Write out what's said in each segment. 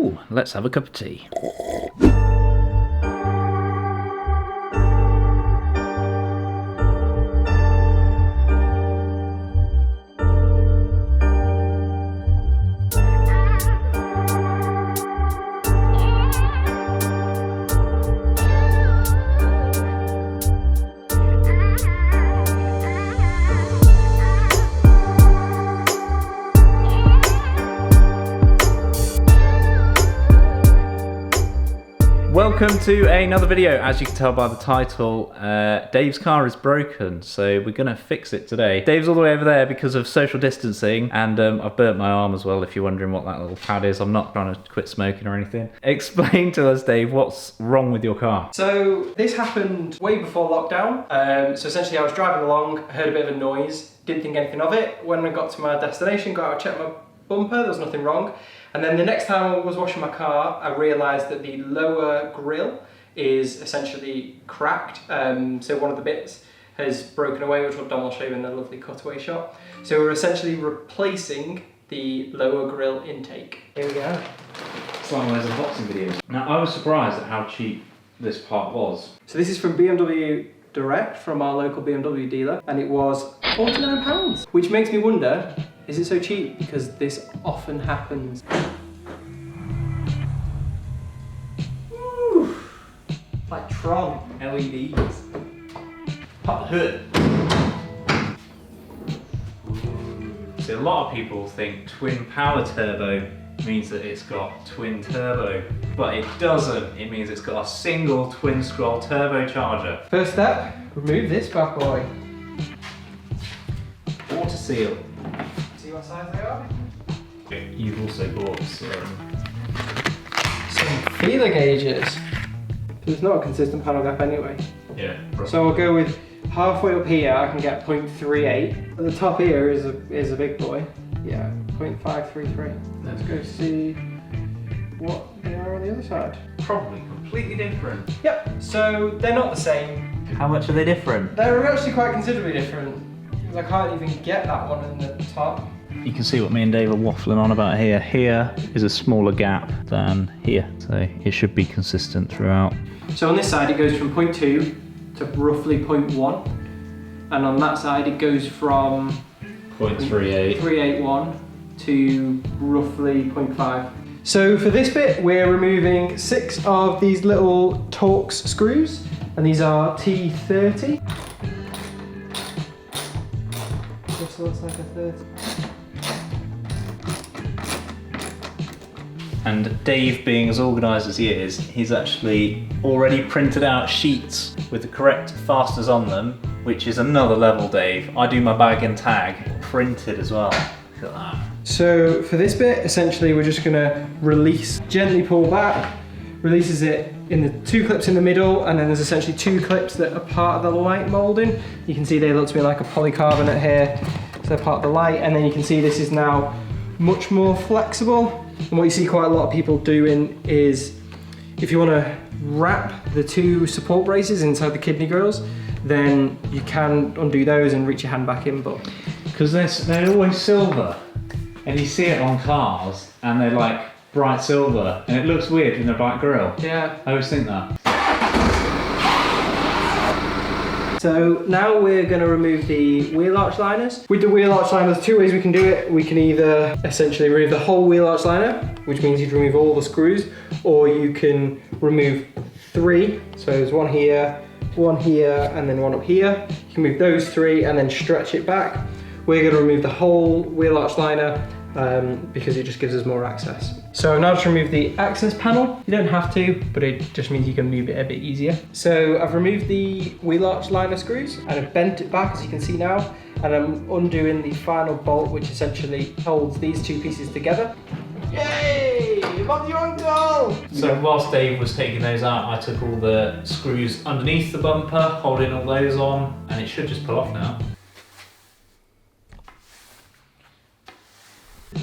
Ooh, let's have a cup of tea. Welcome to another video. As you can tell by the title, Dave's car is broken, so we're gonna fix it today. Dave's all the way over there because of social distancing, and I've burnt my arm as well, if you're wondering what that little pad is. I'm not trying to quit smoking or anything. Explain to us, Dave, what's wrong with your car? So this happened way before lockdown. So essentially I was driving along, heard a bit of a noise, didn't think anything of it. When I got to my destination, got out, checked my bumper, there was nothing wrong. And then the next time I was washing my car, I realised that the lower grille is essentially cracked. So one of the bits has broken away, which I'll show you in the lovely cutaway shot. So we're essentially replacing the lower grille intake. Here we go. It's like one of those unboxing videos. Now, I was surprised at how cheap this part was. So this is from BMW Direct, from our local BMW dealer, and it was £49, which makes me wonder, is it so cheap? Because this often happens. Woo! Like Tron LEDs. Pop the hood. See, a lot of people think twin power turbo means that it's got twin turbo, but it doesn't. It means it's got a single twin scroll turbocharger. First step, remove this bad boy. Water seal. See what size they are? You've also bought some feeler gauges. It's not a consistent panel gap anyway. Yeah. So I'll go with halfway up here. I can get 0.38. At the top here is a big boy. Yeah, 0.533. Let's go see what they are on the other side. Probably completely different. Yep. So they're not the same. How much are they different? They're actually quite considerably different. Because I can't even get that one in the top. You can see what me and Dave are waffling on about here. Here is a smaller gap than here, so it should be consistent throughout. So on this side it goes from 0.2 to roughly 0.1, and on that side it goes from 0.381 to roughly 0.5. So for this bit we're removing 6 of these little Torx screws, and these are T30. Just looks like a 30. And Dave, being as organised as he is, he's actually already printed out sheets with the correct fasteners on them, which is another level, Dave. I do my bag and tag printed as well. Look at that. So for this bit, essentially we're just gonna release, gently pull back, releases it in the 2 clips in the middle, and then there's essentially 2 clips that are part of the light moulding. You can see they look to me like a polycarbonate here, so they're part of the light, and then you can see this is now much more flexible. And what you see quite a lot of people doing is, if you want to wrap the 2 support braces inside the kidney grills, then you can undo those and reach your hand back in, but because they're always silver, and you see it on cars, and they're like bright silver, and it looks weird in a black grille. Yeah. I always think that. So now we're going to remove the wheel arch liners. With the wheel arch liners, 2 ways we can do it. We can either essentially remove the whole wheel arch liner, which means you'd remove all the screws, or you can remove 3. So there's one here, and then one up here. You can move those 3 and then stretch it back. We're going to remove the whole wheel arch liner because it just gives us more access. So now to remove the access panel. You don't have to, but it just means you can move it a bit easier. So I've removed the wheel arch liner screws and I've bent it back, as you can see now, and I'm undoing the final bolt, which essentially holds these 2 pieces together. Yay! Above your uncle! So whilst Dave was taking those out, I took all the screws underneath the bumper, holding all those on, and it should just pull off now.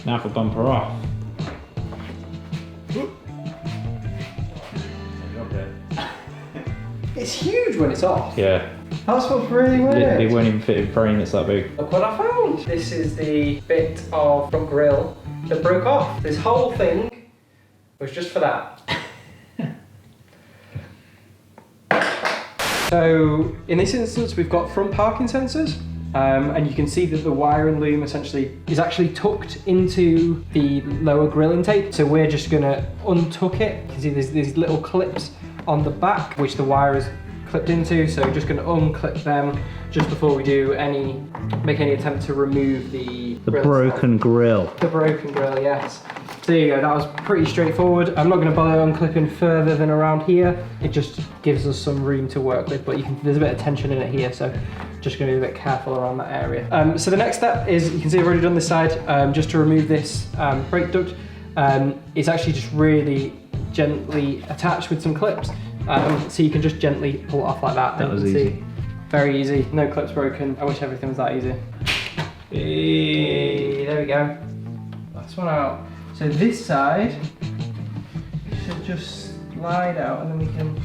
Now for bumper off. It's huge when it's off. Yeah. That's what really works. It won't even fit in frame, it's that big. Look what I found. This is the bit of front grille that broke off. This whole thing was just for that. So in this instance, we've got front parking sensors. And you can see that the wire and loom essentially is actually tucked into the lower grill intake. So we're just gonna untuck it. You can see there's these little clips on the back, which the wire is clipped into. So just gonna unclip them just before we do make any attempt to remove the broken grill. The broken grill, yes. So there you go, that was pretty straightforward. I'm not gonna bother unclipping further than around here. It just gives us some room to work with, but there's a bit of tension in it here, so just gonna be a bit careful around that area. So the next step is, you can see I've already done this side, just to remove this brake duct. It's actually just really gently attached with some clips. So you can just gently pull it off like that. That was easy. easy. Very easy, no clips broken. I wish everything was that easy. Hey, there we go. Last one out. So this side should just slide out, and then we can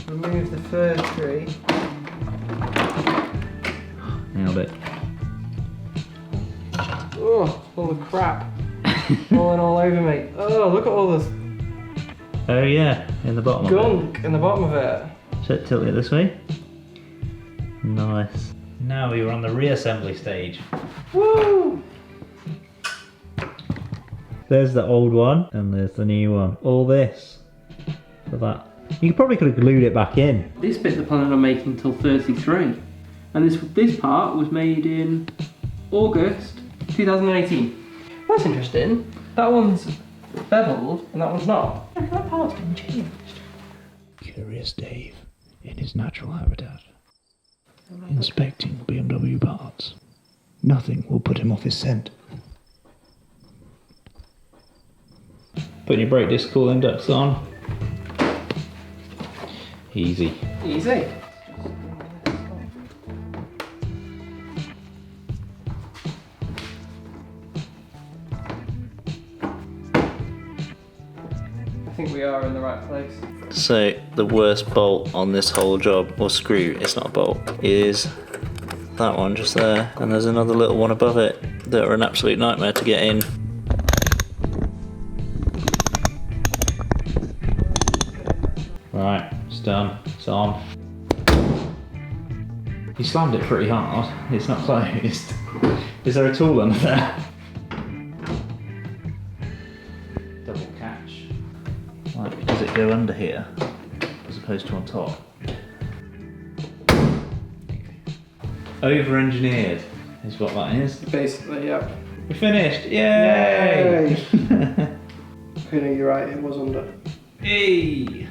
remove the first tree. Nailed it. Oh, all the crap falling all over me. Oh, look at all this Oh yeah, in the bottom of gunk in the bottom of it. it. So tilt it this way. Nice. Now we were on the reassembly stage. Woo! There's the old one and there's the new one. All this for that. You probably could have glued it back in. This bit they're planning on making till 33. And this part was made in August 2018. That's interesting. That one's beveled and that one's not. That part's been changed. Curious Dave in his natural habitat, inspecting BMW parts. Nothing will put him off his scent. Put your brake disc cooling ducts on. Easy. Easy. I think we are in the right place. So the worst bolt on this whole job, or screw, it's not a bolt, is that one just there. And there's another little one above it that are an absolute nightmare to get in. Right, it's done, it's on. You slammed it pretty hard, it's not closed. Is there a tool under there? Double catch. Like, does it go under here as opposed to on top? Over-engineered is what that is. Basically, yeah. We're finished, yay! Okay, no, you're right, it was under. Hey!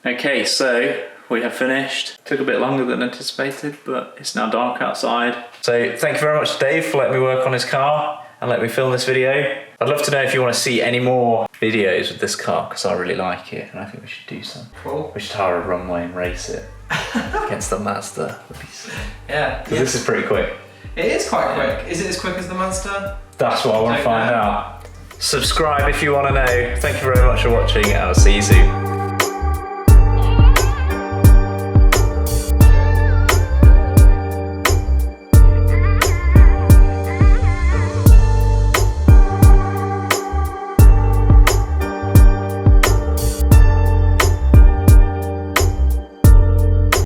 Okay, so we have finished. Took a bit longer than anticipated, but it's now dark outside. So thank you very much to Dave for letting me work on his car and let me film this video. I'd love to know if you want to see any more videos with this car, because I really like it and I think we should do some. Cool. We should hire a runway and race it against the Mazda. Yeah. Because this is pretty quick. It is quite quick. Is it as quick as the Mazda? That's what I want to find out. Subscribe if you want to know. Thank you very much for watching and I'll see you soon.